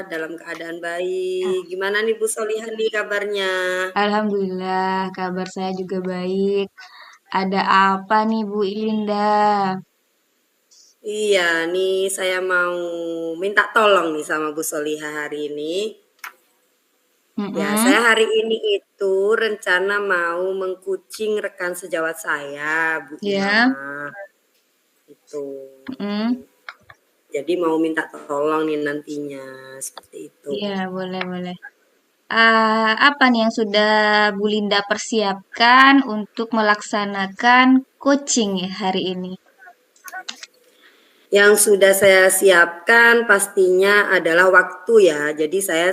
dalam keadaan baik. Gimana nih Bu Solihan nih kabarnya? Alhamdulillah, kabar saya juga baik. Ada apa nih Bu Ilinda? Iya, nih saya mau minta tolong nih sama Bu Soliha hari ini. Ya, Mm-mm. saya hari ini itu rencana mau mengkucing rekan sejawat saya, Bu Ya, Imamah. Itu. mm. Jadi mau minta tolong nih nantinya, seperti itu. Ya, boleh, boleh. Apa nih yang sudah Bu Linda persiapkan untuk melaksanakan coaching ya hari ini? Yang sudah saya siapkan pastinya adalah waktu ya. Jadi saya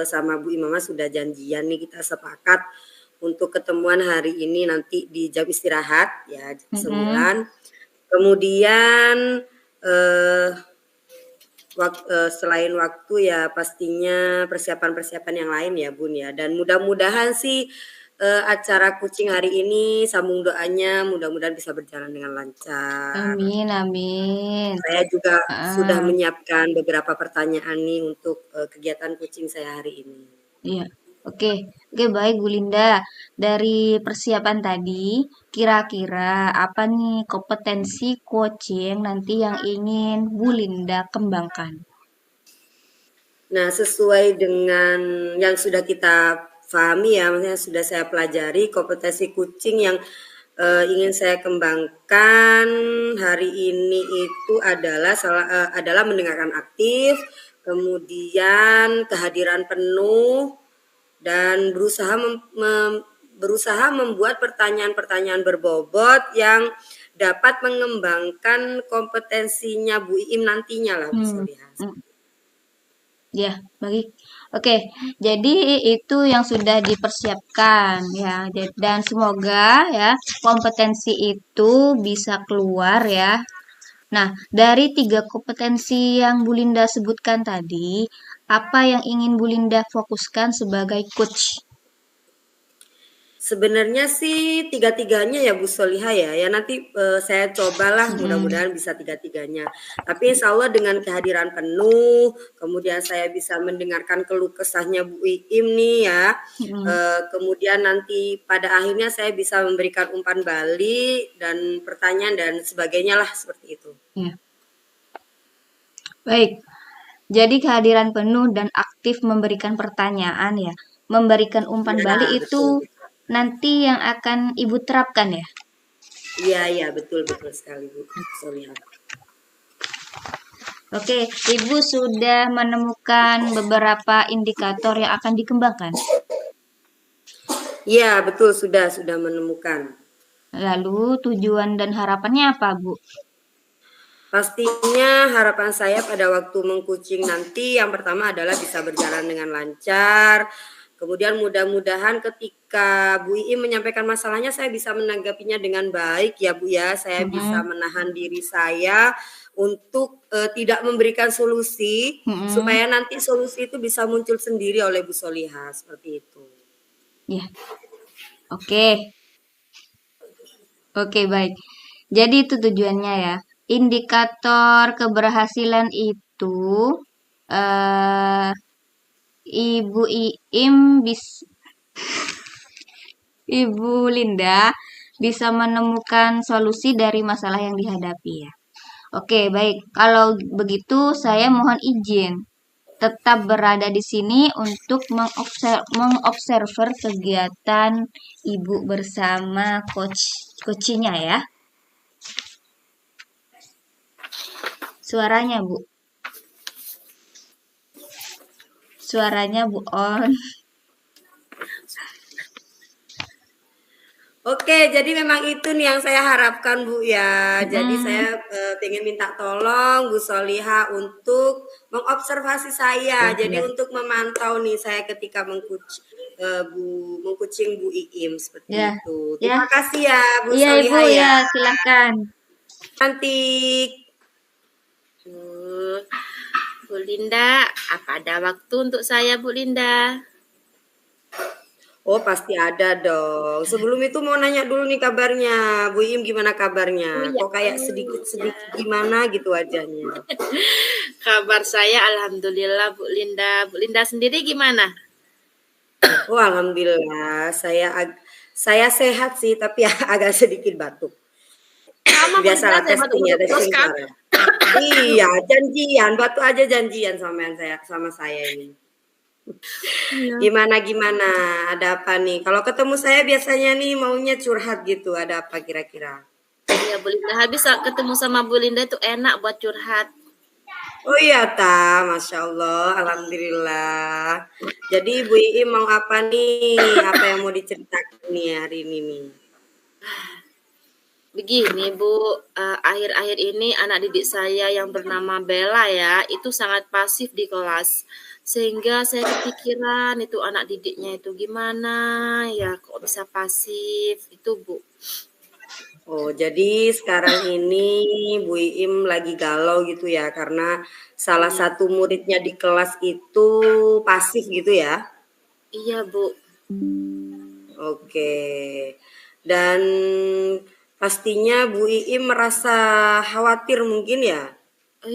sama Bu Imamah sudah janjian nih kita sepakat untuk ketemuan hari ini nanti di jam istirahat ya jam Mm-mm. 9. Kemudian eh, selain waktu ya pastinya persiapan-persiapan yang lain ya Bun ya. Dan mudah-mudahan sih acara kucing hari ini sambung doanya mudah-mudahan bisa berjalan dengan lancar. Amin, amin. Saya juga sudah Ah, menyiapkan beberapa pertanyaan nih untuk kegiatan kucing saya hari ini. iya. Oke, oke baik Bu Linda. Dari persiapan tadi, kira-kira apa nih kompetensi coaching nanti yang ingin Bu Linda kembangkan? Nah, sesuai dengan yang sudah kita pahami ya, maksudnya sudah saya pelajari kompetensi kucing yang ingin saya kembangkan hari ini itu adalah mendengarkan aktif, kemudian kehadiran penuh dan berusaha membuat pertanyaan-pertanyaan berbobot yang dapat mengembangkan kompetensinya Bu Iim nantinya lah Bu Hmm, Soliha. hmm, ya, baik. Oke, jadi itu yang sudah dipersiapkan ya. Dan semoga ya kompetensi itu bisa keluar ya. Nah, dari tiga kompetensi yang Bu Linda sebutkan tadi, apa yang ingin Bu Linda fokuskan sebagai coach? Sebenarnya sih tiga-tiganya ya Bu Soliha ya. Ya nanti saya cobalah Mm-mm. mudah-mudahan bisa tiga-tiganya. Tapi insya Allah dengan kehadiran penuh, kemudian saya bisa mendengarkan keluh kesahnya Bu Iim nih ya. Mm-mm. Kemudian nanti pada akhirnya saya bisa memberikan umpan balik dan pertanyaan dan sebagainya lah seperti itu. Ya, baik. Jadi kehadiran penuh dan aktif memberikan pertanyaan ya, memberikan umpan Ya balik itu betul. nanti yang akan Ibu terapkan ya. Iya iya betul betul sekali Bu Soliha. Oke, Ibu sudah menemukan beberapa indikator yang akan dikembangkan. Iya betul sudah menemukan. Lalu tujuan dan harapannya apa, Bu? Pastinya harapan saya pada waktu mengkucing nanti yang pertama adalah bisa berjalan dengan lancar. Kemudian mudah-mudahan ketika Bu Iim menyampaikan masalahnya saya bisa menanggapinya dengan baik ya Bu ya. Saya bisa Mm-mm. menahan diri saya untuk tidak memberikan solusi Mm-mm. supaya nanti solusi itu bisa muncul sendiri oleh Bu Soliha seperti itu. Ya, oke. Oke, baik. Jadi itu tujuannya ya. Indikator keberhasilan itu eh Ibu Iim bis Ibu Linda bisa menemukan solusi dari masalah yang dihadapi ya. Oke, baik. Kalau begitu saya mohon izin tetap berada di sini untuk mengobserver kegiatan Ibu bersama coachnya ya. Suaranya Bu. Suaranya Bu On. Oke, jadi memang itu nih yang saya harapkan Bu ya. Jadi Mm-mm. saya pengen minta tolong Bu Soliha untuk mengobservasi saya. Ya, Jadi ya. untuk memantau nih saya ketika mengkucing Bu Iim Ya, seperti itu. ya. Terima kasih ya Bu Iya Ibu Soliha ya, ya. silahkan. Cantik. Bu Linda, apa ada waktu untuk saya, Bu Linda? Oh, pasti ada dong. Sebelum itu mau nanya dulu nih kabarnya. Bu Im gimana kabarnya? Oh iya, Kok kayak oh iya. sedikit-sedikit gimana gitu wajahnya? Kabar saya alhamdulillah Bu Linda. Bu Linda sendiri gimana? Oh, alhamdulillah. Saya sehat sih, tapi agak sedikit batuk. Sama Bu Linda, Biasalah saya testing ya, batuk-batuk terus testing kan. suara. Iya, janjian, batuk aja janjian sama saya ini. Iya. Gimana gimana? Ada apa nih? Kalau ketemu saya biasanya nih maunya curhat gitu. Ada apa kira-kira? Iya Bu Linda, habis ketemu sama Bu Linda itu enak buat curhat. Oh iya ta, Masya Allah, Alhamdulillah. Jadi Bu Iim mau apa nih? Apa yang mau diceritakan nih hari ini nih? Begini Bu, akhir-akhir ini anak didik saya yang bernama Bella ya, itu sangat pasif di kelas. Sehingga saya kepikiran itu anak didiknya itu gimana ya kok bisa pasif, itu Bu. Oh, jadi sekarang ini Bu Iim lagi galau gitu ya, karena salah Iya, satu muridnya di kelas itu pasif gitu ya? iya Bu. Oke. Dan pastinya Bu Iim merasa khawatir mungkin ya?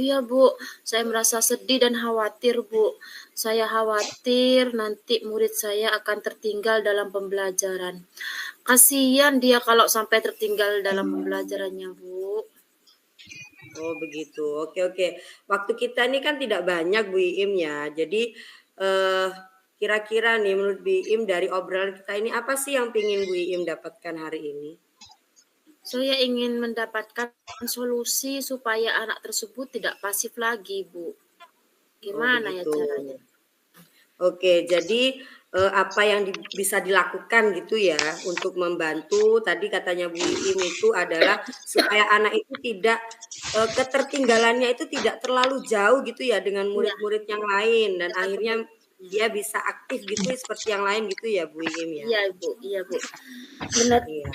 Iya Bu, saya merasa sedih dan khawatir Bu. Saya khawatir nanti murid saya akan tertinggal dalam pembelajaran. Kasihan dia kalau sampai tertinggal dalam pembelajarannya Bu. Oh begitu, oke oke. Waktu kita ini kan tidak banyak Bu Iim ya. Jadi eh, kira-kira nih menurut Bu Iim dari obrolan kita ini apa sih yang pingin Bu Iim dapatkan hari ini? Saya ingin mendapatkan solusi supaya anak tersebut tidak pasif lagi Bu. Oh Gimana ya begitu. caranya? Oke, jadi apa yang bisa dilakukan gitu ya untuk membantu tadi katanya Bu Iim itu adalah supaya anak itu tidak ketertinggalannya itu tidak terlalu jauh gitu ya dengan Iya, murid-murid yang lain dan tidak akhirnya terpengaruhnya. dia bisa aktif gitu seperti yang lain gitu ya Bu Iim ya. Iya Bu, iya Bu. Benar. Iya.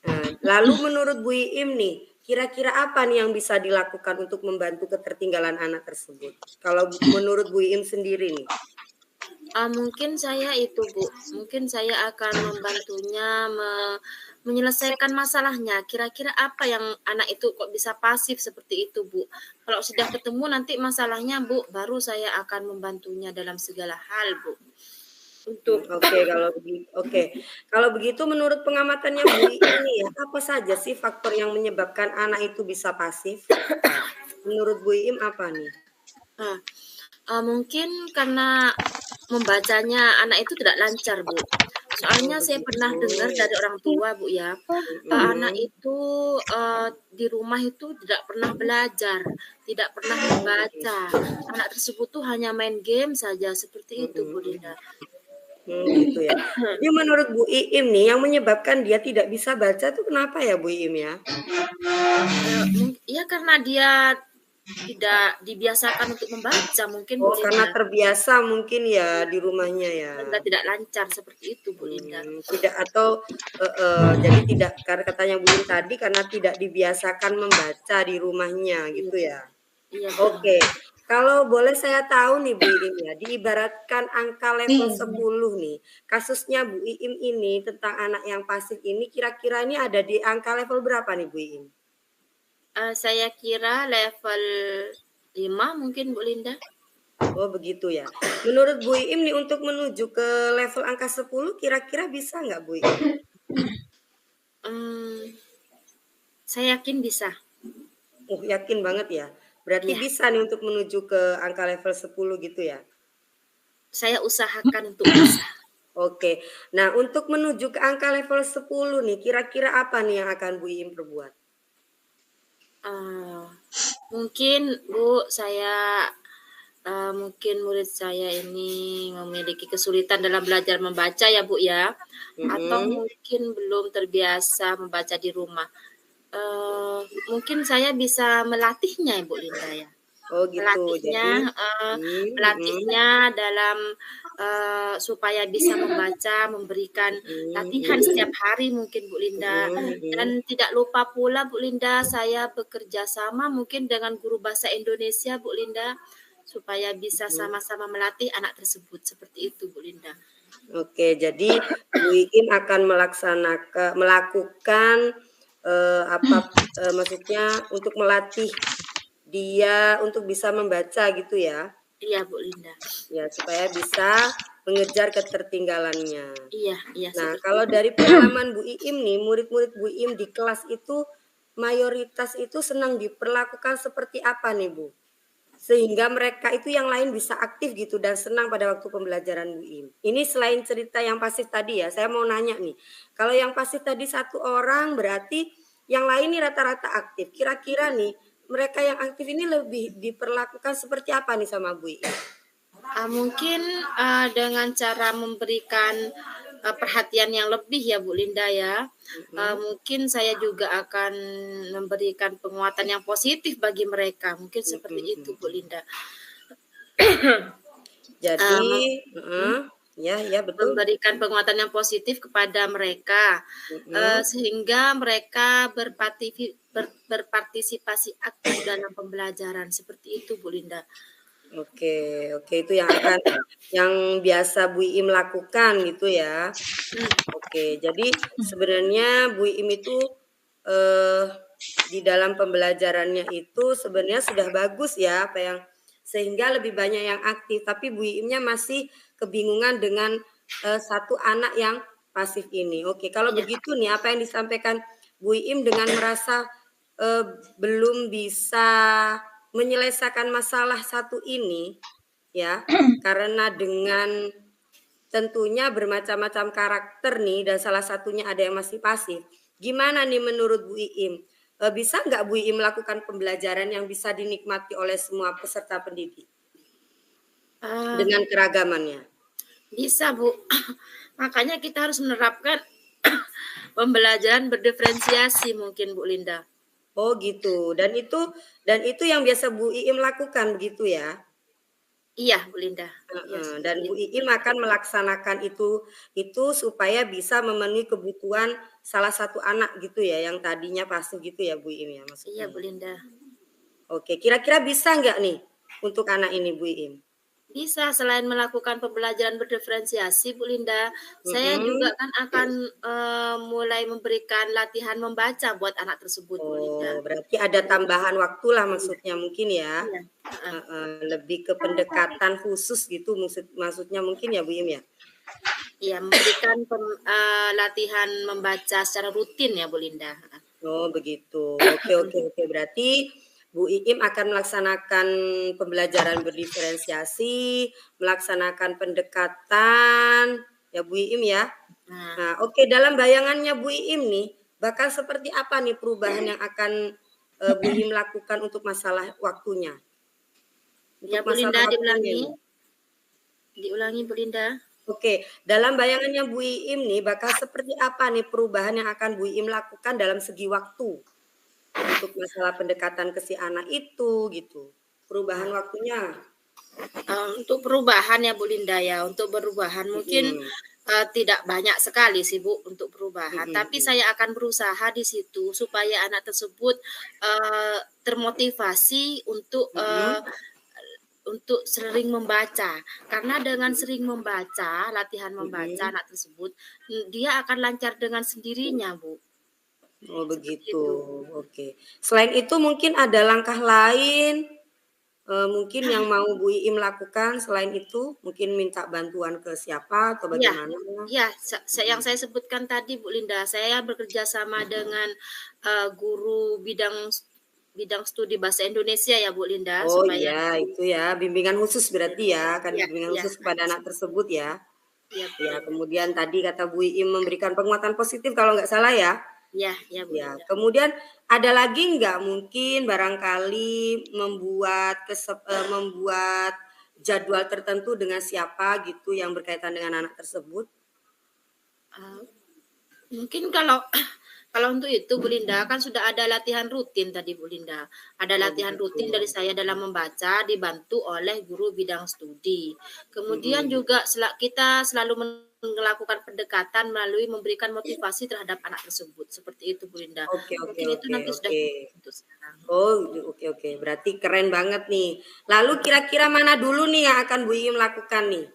Nah, lalu menurut Bu Iim nih, kira-kira apa nih yang bisa dilakukan untuk membantu ketertinggalan anak tersebut? Kalau menurut Bu Iim sendiri nih. Mungkin saya itu, Bu, mungkin saya akan membantunya menyelesaikan masalahnya. Kira-kira apa yang anak itu kok bisa pasif seperti itu, Bu? Kalau sudah ketemu nanti masalahnya, Bu, baru saya akan membantunya dalam segala hal, Bu. Untuk Oke, kalau begitu menurut pengamatannya Bu Iim nih ya, apa saja sih faktor yang menyebabkan anak itu bisa pasif? Menurut Bu Iim apa nih? ah, mungkin karena membacanya anak itu tidak lancar, Bu. Oh Soalnya saya begitu. pernah dengar dari orang tua, Bu, ya, anak Mhm. itu, di rumah itu tidak pernah belajar, tidak pernah Oh membaca. begitu. Anak tersebut tuh hanya main game saja, seperti itu, Bu Mhm. Linda. Gitu ya. Jadi menurut Bu Iim nih yang menyebabkan dia tidak bisa baca tuh kenapa ya Bu Iim ya? Ya karena dia tidak dibiasakan untuk membaca mungkin, Bu Oh karena Linda, terbiasa mungkin ya di rumahnya ya? sehingga tidak lancar seperti itu, Bu Linda. Tidak atau jadi tidak karena katanya Bu Im tadi karena tidak dibiasakan membaca di rumahnya Iya, gitu ya? iya, Bu Oke, Linda. kalau boleh saya tahu nih Bu Im ya, diibaratkan angka level Nih, 10 nih, kasusnya Bu Im ini tentang anak yang pasif ini kira-kira ini ada di angka level berapa nih Bu Im? Saya kira level 5 mungkin, Bu Linda. Oh begitu ya. Menurut Bu Im nih untuk menuju ke level angka 10 kira-kira bisa nggak Bu Im? Mmm, saya yakin bisa. Oh yakin banget ya? Berarti Iya, bisa nih untuk menuju ke angka level 10 gitu ya? saya usahakan untuk bisa. Oke. Nah, untuk menuju ke angka level 10 nih, kira-kira apa nih yang akan Bu Iim perbuat? Eee, Mungkin Bu, saya mungkin murid saya ini memiliki kesulitan dalam belajar membaca ya, Bu, ya, atau Mhm. mungkin belum terbiasa membaca di rumah. Eee, Mungkin saya bisa melatihnya ya, Bu Linda, ya. Oh gitu. Melatihnya Jadi heeh, mhm, melatihnya dalam, supaya bisa membaca, memberikan mhm, latihan mhm, setiap hari mungkin Bu Linda. mhm, Dan mhm, tidak lupa pula Bu Linda, saya bekerja sama mungkin dengan guru bahasa Indonesia Bu Linda, supaya bisa mhm. sama-sama melatih anak tersebut, seperti itu Bu Linda. Oke, jadi Bu Iim akan melakukan, maksudnya untuk melatih dia untuk bisa membaca gitu ya? Iya, Bu Linda. Ya, supaya bisa mengejar ketertinggalannya. Iya, iya Nah, seperti kalau itu. dari pengalaman Bu Iim nih, murid-murid Bu Iim di kelas itu mayoritas itu senang diperlakukan seperti apa nih, Bu? Sehingga mereka itu yang lain bisa aktif gitu dan senang pada waktu pembelajaran Bu Im. Ini selain cerita yang pasif tadi ya, saya mau nanya nih. Kalau yang pasif tadi 1 orang berarti yang lain nih rata-rata aktif. Kira-kira nih mereka yang aktif ini lebih diperlakukan seperti apa nih sama Bu Im? Mungkin dengan cara memberikan perhatian yang lebih ya Bu Linda ya. Mungkin saya juga akan memberikan penguatan yang positif bagi mereka. Mungkin seperti itu Bu Linda. Jadi, Hmm? ya, ya betul. Memberikan penguatan yang positif kepada mereka, sehingga mereka berpartisipasi aktif dalam pembelajaran. Seperti itu Bu Linda. Oke, oke itu yang biasa Bu Im lakukan gitu ya. Oke, jadi sebenarnya Bu Im itu eh, di dalam pembelajarannya itu sebenarnya sudah bagus ya, sehingga lebih banyak yang aktif. Tapi Bu Imnya masih kebingungan dengan 1 anak yang pasif ini. Oke, kalau Iya. begitu nih apa yang disampaikan Bu Im dengan merasa eh, belum bisa menyelesaikan masalah satu ini, ya, karena dengan tentunya bermacam-macam karakter nih dan salah satunya ada yang masih pasif. Gimana nih menurut Bu Iim? Bisa nggak Bu Iim melakukan pembelajaran yang bisa dinikmati oleh semua peserta pendidik Ah, dengan keragamannya? bisa Bu. Makanya kita harus menerapkan pembelajaran berdiferensiasi mungkin Bu Linda. Oh gitu. Dan itu yang biasa Bu Iim lakukan begitu ya? Iya Bu Linda. Iya Heeh, dan seperti Bu itu. Iim akan melaksanakan itu supaya bisa memenuhi kebutuhan salah satu anak gitu ya, yang tadinya pasif gitu ya Bu Iim ya Iya maksudnya Bu ya? Linda. Oke, kira-kira bisa nggak nih untuk anak ini Bu Iim? Bisa selain melakukan pembelajaran berdiferensiasi Bu Linda, saya juga Mhm. kan akan mulai memberikan latihan membaca buat anak tersebut Bu Linda. Oh, berarti ada tambahan waktulah Iya, maksudnya mungkin ya? iya. Heeh. Heeh, lebih ke pendekatan khusus gitu maksudnya mungkin ya Bu Iim ya? Iya, memberikan latihan membaca secara rutin ya Bu Linda. Heeh. Oh begitu. Oke, oke, oke. Berarti Bu Iim akan melaksanakan pembelajaran berdiferensiasi, melaksanakan pendekatan, ya Bu Iim ya. Nah, Nah, oke dalam bayangannya Bu Iim nih, bakal seperti apa nih perubahan yang akan Bu Iim lakukan untuk masalah waktunya? ya Untuk Bu masalah Linda waktunya diulangi, nih. diulangi Bu Linda. Oke, dalam bayangannya Bu Iim nih bakal seperti apa nih perubahan yang akan Bu Iim lakukan dalam segi waktu? Untuk masalah pendekatan ke si anak itu gitu, perubahan waktunya. Untuk perubahan ya Bu Linda ya, untuk perubahan mungkin Mhm, tidak banyak sekali sih Bu untuk perubahan, mhm, tapi mhm, saya akan berusaha di situ supaya anak tersebut termotivasi mhm, untuk sering membaca. Karena dengan sering membaca, latihan membaca mhm. anak tersebut, dia akan lancar dengan sendirinya Bu. Oh Seperti begitu, itu. oke. Selain itu mungkin ada langkah lain, mungkin yang mau Bu Iim lakukan selain itu? Mungkin minta bantuan ke siapa atau Iya, bagaimana? iya, yang Mhm. saya sebutkan tadi Bu Linda, saya bekerja sama dengan guru bidang bidang studi bahasa Indonesia ya Bu Linda, Oh supaya iya itu ya, bimbingan khusus berarti ya, kan iya, bimbingan iya, khusus kepada anak tersebut ya? iya Ya betul. kemudian tadi kata Bu Iim memberikan penguatan positif kalau nggak salah ya? Iya, iya Bu Ya, Linda. kemudian ada lagi nggak mungkin barangkali membuat jadwal tertentu dengan siapa gitu yang berkaitan dengan anak tersebut? Ah, mungkin kalau kalau untuk itu Bu Linda kan sudah ada latihan rutin tadi Bu Linda. Ada Oh latihan begitu. rutin dari saya dalam membaca dibantu oleh guru bidang studi. Kemudian Mhm. juga kita selalu melakukan pendekatan melalui memberikan motivasi terhadap anak tersebut. Seperti itu Bu Linda. Oke, oke, Mungkin itu oke, nanti sudah oke. cukup untuk sekarang. Oh, oke, oke. Berarti keren banget nih. Lalu kira-kira mana dulu nih yang akan Bu Im lakukan nih?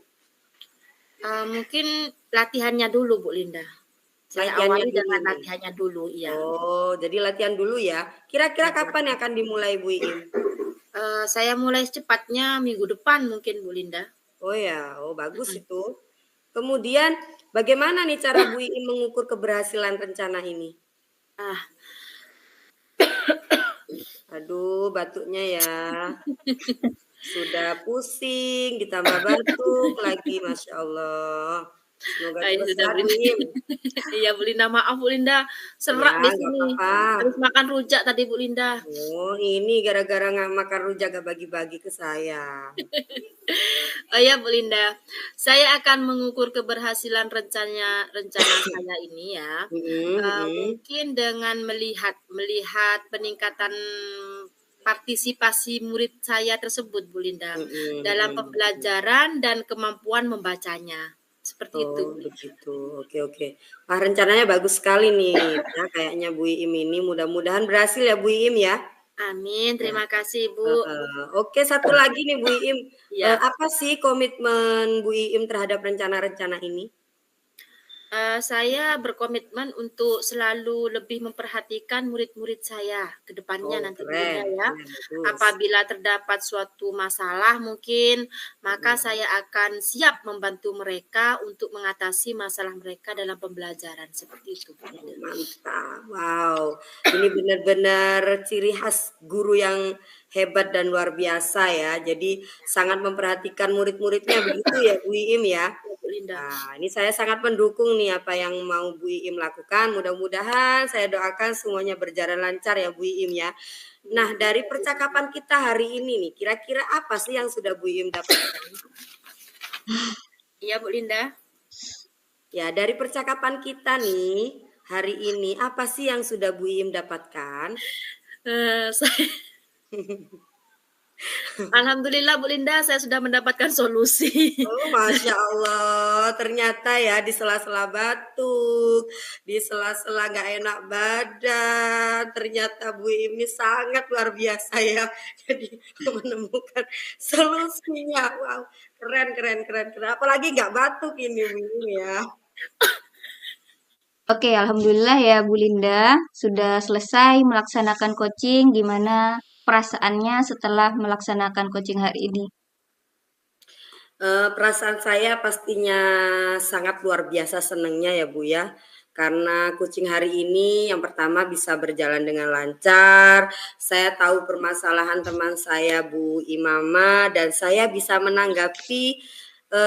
Mungkin latihannya dulu Bu Linda. Saya Latihannya awali dulu dengan nih. latihannya dulu, iya. Oh, jadi latihan dulu ya. Kira-kira Ya, kapan yang akan dimulai Bu Iim? saya mulai secepatnya minggu depan mungkin Bu Linda. Oh ya, oh bagus Mhm. itu. Kemudian bagaimana nih cara Bu Iim mengukur keberhasilan rencana ini? Ah, Aduh, batuknya ya. Sudah pusing, ditambah batuk lagi, Masya Allah. Semoga Ay, cepat sudah sehat, Bu Bu Linda. Iim. Iya Bu Linda, maaf Bu Linda, Ya, serak di nggak sini. apa-apa. Habis makan rujak tadi Bu Linda. Oh, ini gara-gara nggak makan rujak gak bagi-bagi ke saya. Oh ya Bu Linda, saya akan mengukur keberhasilan rencana saya ini ya. Mhm, mhm. Mungkin dengan melihat melihat peningkatan partisipasi murid saya tersebut Bu Linda, Mhm, dalam mhm, mhm. pembelajaran dan kemampuan membacanya. Seperti itu Oh, Bu Linda. begitu. Oke, oke. Wah, rencananya bagus sekali nih, ya kayaknya Bu Iim ini. Mudah-mudahan berhasil ya Bu Iim ya. Amin, Ya, terima kasih Bu. heeh. Oke, satu lagi nih Bu Iim. Ya. Apa sih komitmen Bu Iim terhadap rencana-rencana ini? Saya berkomitmen untuk selalu lebih memperhatikan murid-murid saya ke depannya Oh, nanti Bu Linda keren, ya. keren, bagus. Apabila terdapat suatu masalah mungkin, maka Mhm. saya akan siap membantu mereka untuk mengatasi masalah mereka dalam pembelajaran, seperti itu Bu Oh, Linda. mantap. Wow, ini benar-benar ciri khas guru yang hebat dan luar biasa ya. Jadi sangat memperhatikan murid-muridnya begitu ya Bu Iim ya? Ya Bu Linda. Nah, ini saya sangat mendukung nih apa yang mau Bu Iim lakukan. Mudah-mudahan saya doakan semuanya berjalan lancar ya Bu Iim ya. Iya, Nah, terima dari kasih Bu. percakapan kita hari ini nih, kira-kira apa sih yang sudah Bu Iim dapatkan? Iya Bu Linda. Ya, dari percakapan kita nih hari ini, apa sih yang sudah Bu Iim dapatkan? Saya Alhamdulillah Bu Linda, saya sudah mendapatkan solusi. Oh, Masya Allah, ternyata ya di sela-sela batuk, di sela-sela nggak enak badan, ternyata Bu ini sangat luar biasa ya. Jadi menemukan solusinya. Wow, keren, keren, keren, keren. Apalagi nggak batuk ini Bu Im ya. Oke, alhamdulillah ya Bu Linda sudah selesai melaksanakan coaching. Gimana perasaannya setelah melaksanakan coaching hari ini? Perasaan saya pastinya sangat luar biasa senangnya ya Bu ya, karena kucing hari ini yang pertama bisa berjalan dengan lancar, saya tahu permasalahan teman saya Bu Imama dan saya bisa menanggapi,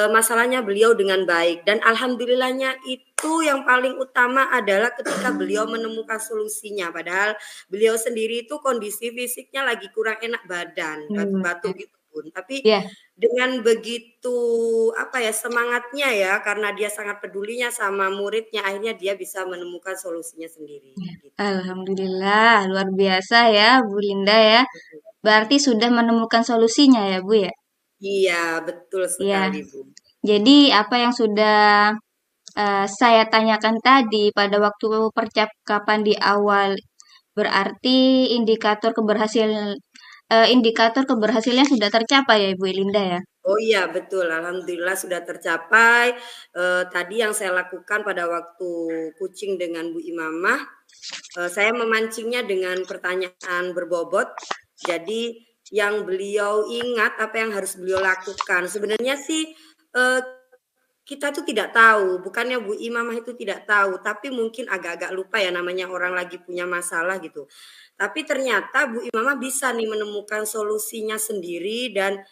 masalahnya beliau dengan baik dan alhamdulillahnya itu yang paling utama adalah ketika beliau menemukan solusinya, padahal beliau sendiri itu kondisi fisiknya lagi kurang enak badan, Hmm, batuk-batuk gitu Bun, tapi ya, dengan begitu, apa ya, semangatnya ya, karena dia sangat pedulinya sama muridnya, akhirnya dia bisa menemukan solusinya sendiri, gitu. alhamdulillah luar biasa ya Bu Linda ya. Berarti sudah menemukan solusinya ya Bu ya? Iya, betul Ya, sekali, Bu. jadi apa yang sudah saya tanyakan tadi pada waktu percakapan di awal berarti indikator keberhasilan sudah tercapai ya Ibu Linda ya. Oh iya, betul, alhamdulillah sudah tercapai, tadi yang saya lakukan pada waktu kucing dengan Bu Imamah, saya memancingnya dengan pertanyaan berbobot, jadi yang beliau ingat, apa yang harus beliau lakukan. Sebenarnya sih, eee kita tuh tidak tahu, bukannya Bu Imamah itu tidak tahu, tapi mungkin agak-agak lupa ya namanya orang lagi punya masalah gitu. Tapi ternyata Bu Imamah bisa nih menemukan solusinya sendiri dan,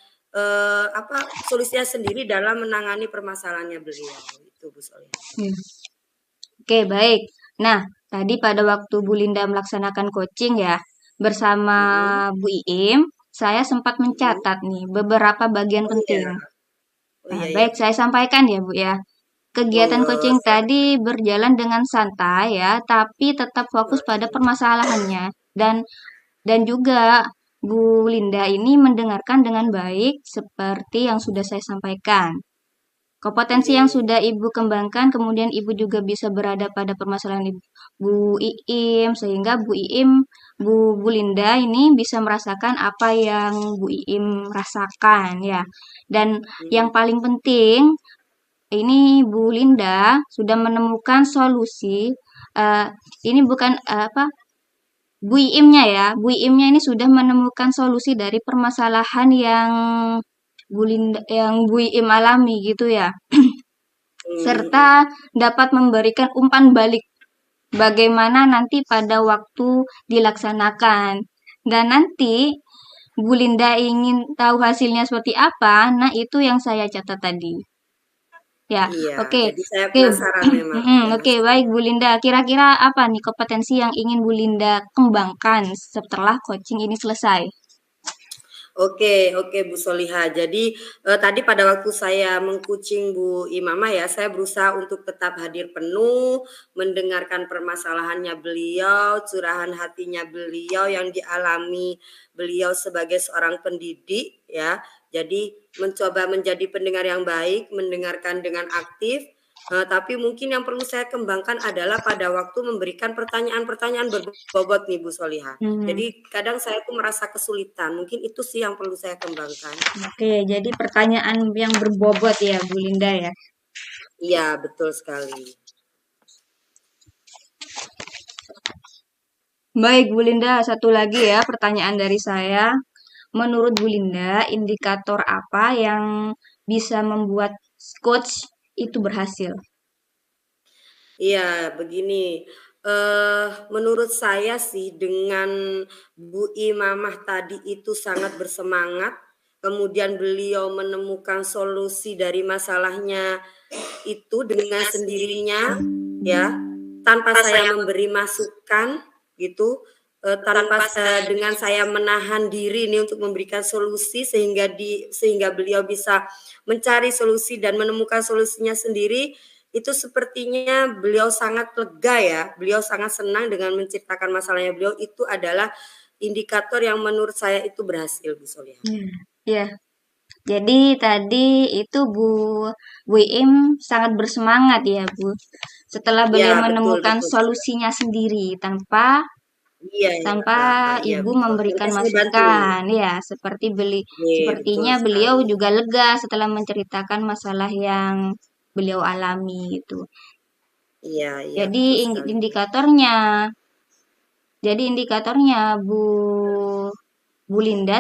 solusinya sendiri dalam menangani permasalahannya beliau, itu Bu Solihin. Hmm. Oke, baik. Nah, tadi pada waktu Bu Linda melaksanakan coaching ya, bersama Mhm, Bu Iim, saya sempat mhm. mencatat nih beberapa bagian Oh iya, penting. oh Nah, iya, iya. baik, saya sampaikan ya, Bu ya. Kegiatan Monggo coaching tadi silakan. berjalan dengan santai ya, tapi tetap fokus pada Heeh, permasalahannya. Dan juga Bu Linda ini mendengarkan dengan baik seperti yang sudah saya sampaikan. Kompetensi yang mhm, sudah Ibu kembangkan, kemudian Ibu juga bisa berada pada permasalahan Ibu Bu Iim, sehingga Bu Linda ini bisa merasakan apa yang Bu Iim rasakan ya. Dan yang mhm, paling penting ini Bu Linda sudah menemukan solusi. eh, ini bukan apa Bu Iimnya ya. Bu Iimnya ini sudah menemukan solusi dari permasalahan yang Bu Iim alami gitu ya. Serta Hmm. dapat memberikan umpan balik bagaimana nanti pada waktu dilaksanakan. Dan nanti Bu Linda ingin tahu hasilnya seperti apa, nah itu yang saya catat tadi. Ya, Iya, oke. jadi saya Oke, penasaran memang ada oke, baik hasilnya. Bu Linda. Kira-kira apa nih kompetensi yang ingin Bu Linda kembangkan setelah coaching ini selesai? Oke, oke Bu Soliha. Jadi tadi pada waktu saya mengkucing Bu Imamah ya, saya berusaha untuk tetap hadir penuh, mendengarkan permasalahannya beliau, curahan hatinya beliau yang dialami beliau sebagai seorang pendidik ya. Jadi mencoba menjadi pendengar yang baik, mendengarkan dengan aktif. Tapi mungkin yang perlu saya kembangkan adalah pada waktu memberikan pertanyaan-pertanyaan berbobot nih Bu Soliha. Hmm, Jadi kadang saya tuh merasa kesulitan, mungkin itu sih yang perlu saya kembangkan. oke, jadi pertanyaan yang berbobot ya Bu Linda ya. Iya, betul sekali. Baik Bu Linda, satu lagi ya pertanyaan dari saya. Menurut Bu Linda, indikator apa yang bisa membuat coach itu berhasil? Iya, begini, menurut saya sih dengan Bu Imamah tadi itu sangat bersemangat, kemudian beliau menemukan solusi dari masalahnya itu dengan sendirinya ya, tanpa saya memberi masukan gitu, dengan saya menahan diri nih untuk memberikan solusi sehingga beliau bisa mencari solusi dan menemukan solusinya sendiri, itu sepertinya beliau sangat lega ya, beliau sangat senang dengan menceritakan masalahnya beliau, itu adalah indikator yang menurut saya itu berhasil, Bu Soliha. Ya, jadi tadi itu Bu Im sangat bersemangat ya Bu. Setelah Iya, beliau betul menemukan betul sekali. solusinya sendiri tanpa Iya iya, tanpa iya ibu betul, tanpa memberikan saya bantu. masukan ya Iya, betul sepertinya beliau sekali. juga lega setelah menceritakan masalah yang beliau alami itu. Iya iya, Jadi betul sekali, Bu. indikatornya indikatornya Bu Linda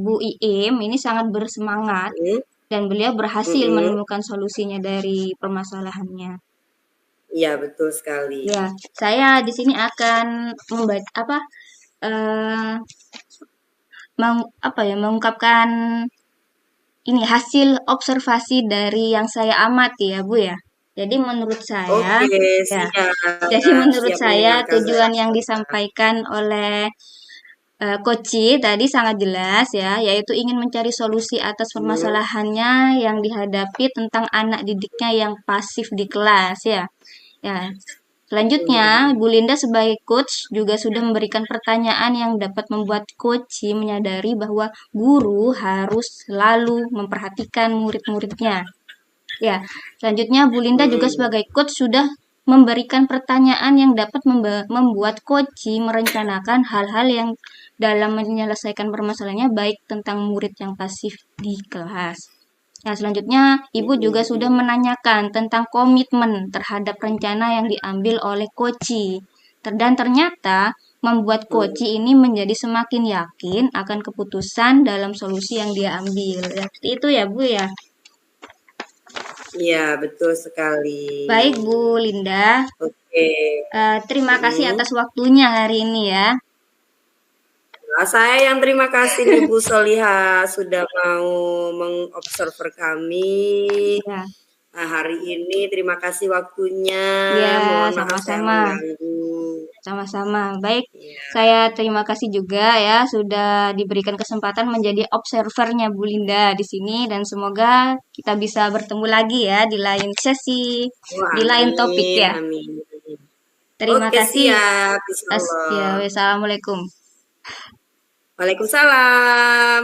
Bu Iim ini sangat bersemangat Mhm, dan beliau berhasil mhm. menemukan solusinya dari permasalahannya. Iya, betul sekali. Ya, saya di sini akan membaca eh, mengungkapkan ini hasil observasi dari yang saya amati ya Bu ya. Jadi menurut saya Oke, ya, siap jadi menurut siap saya mendengarkan dari tujuan Bu yang Soliha. disampaikan oleh Koci tadi sangat jelas ya, yaitu ingin mencari solusi atas Mhm, permasalahannya yang dihadapi tentang anak didiknya yang pasif di kelas ya. Ya, selanjutnya, mhm, Bu Linda sebagai coach juga sudah memberikan pertanyaan yang dapat membuat coach menyadari bahwa guru harus selalu memperhatikan murid-muridnya. Ya, selanjutnya Bu Linda juga mhm, sebagai coach sudah memberikan pertanyaan yang dapat membuat coach merencanakan hal-hal yang dalam menyelesaikan permasalahannya baik tentang murid yang pasif di kelas. Nah, selanjutnya Ibu juga sudah mhm, menanyakan tentang komitmen terhadap rencana yang diambil oleh Koci. Dan ternyata membuat mhm. Koci ini menjadi semakin yakin akan keputusan dalam solusi yang dia ambil. Ya, seperti itu ya Bu ya. Iya, betul sekali. Baik Bu Linda, Oke, terima kasih mhm. atas waktunya hari ini ya. Nah, saya yang terima kasih nih Bu Soliha sudah mau mengobserver kami. Ya, Nah, hari ini terima kasih waktunya. ya Mohon maaf saya sama-sama. mengganggu. Sama-sama. Baik, Iya. saya terima kasih juga ya sudah diberikan kesempatan menjadi observernya Bu Linda di sini dan semoga kita bisa bertemu lagi ya di lain sesi, Oh, di lain topik amin ya. amin. Terima Oke, kasih. siap, Ya, insyaallah. wassalamualaikum. Waalaikumsalam.